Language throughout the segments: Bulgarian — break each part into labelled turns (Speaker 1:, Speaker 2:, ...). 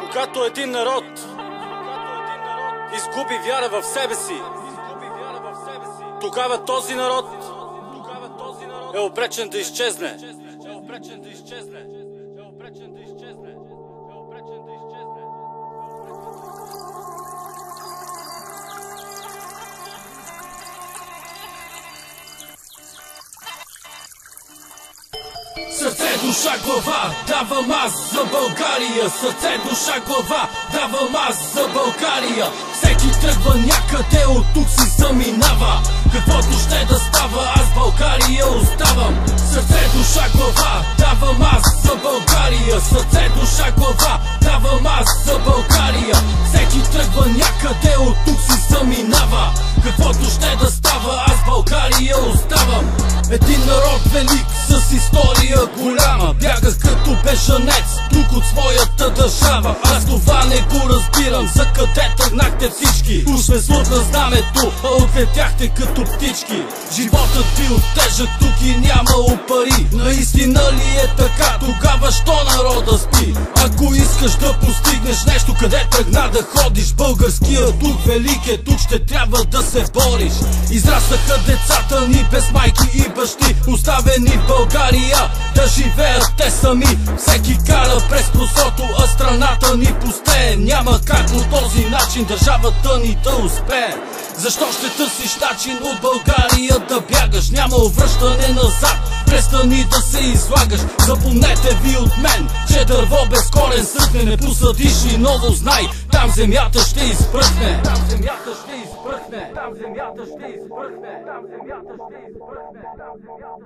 Speaker 1: Когато един народ изгуби вяра в себе си, тогава този народ е обречен да изчезне.
Speaker 2: Сърце, душа, глава, давам аз за България. Сърце, душа, глава, давам аз за България. Всеки тръгва някъде, от тук си заминава. Каквото ще да става, аз България оставам. Сърце, душа, глава, давам аз за България. Сърце, душа, глава, давам аз за България. Всеки тръгва някъде, от тук си заминава. Каквото ще да става, аз България оставам. Един народ велик с история голяма, бяга като бежанец тук от своята държава. Аз това не го разбирам, за къде тръгнахте всички? Уж сме слух на знамето, а отлетяхте като птички. Животът бил тежък тук и нямало пари. Наистина ли е така? Тогава що народа спи? Ако искаш да постигнеш нещо, къде тръгна да ходиш? Българският дух велик е, тук ще трябва да се бориш. Израснаха децата ни без майки и бащи, оставени в България да живеят те сами. Всеки кара през прозото, а страната ни пустее. Няма как по този начин държавата ни да успее. Защо ще търсиш начин от България да бягаш? Няма връщане назад, престани да се излагаш. Запомнете ви от мен, че дърво без корен сръхне. Не посадиш и ново знай, там земята ще изпръхне. Там земята ще изпръхне. Там земята ще изпръхне. Там земята ще изпръхне. Там земята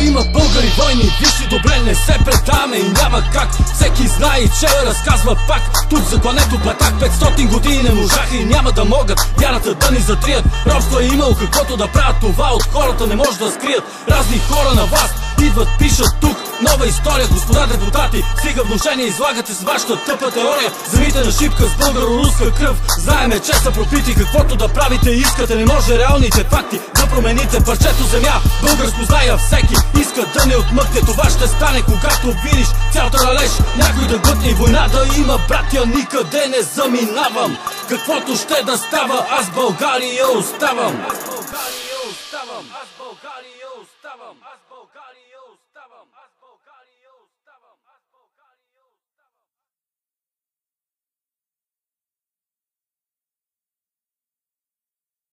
Speaker 2: Има българи войни, вижте добре, не се предаваме и няма как. Всеки знае и че разказва пак. Тук за клането платак 500 години не можаха и няма да могат вярата да ни затрият. Робство е имало каквото да правят, това от хората не може да скрият. Разни хора на власт идват, пишат тук нова история. Господа депутати, стига внушение, излагате с вашата тъпа теория. Земите на шипка с българо-руска кръв, знаеме, че са пропити. Каквото да правите искате, не може реалните факти да промените. Парчето земя, българско зная всеки иска да не отмъкне. Това ще стане, когато видиш цялата ралеж някой да глътне и война да има. Братя, никъде не заминавам. Каквото ще да става, аз България оставам. Аз България оставам. Аз България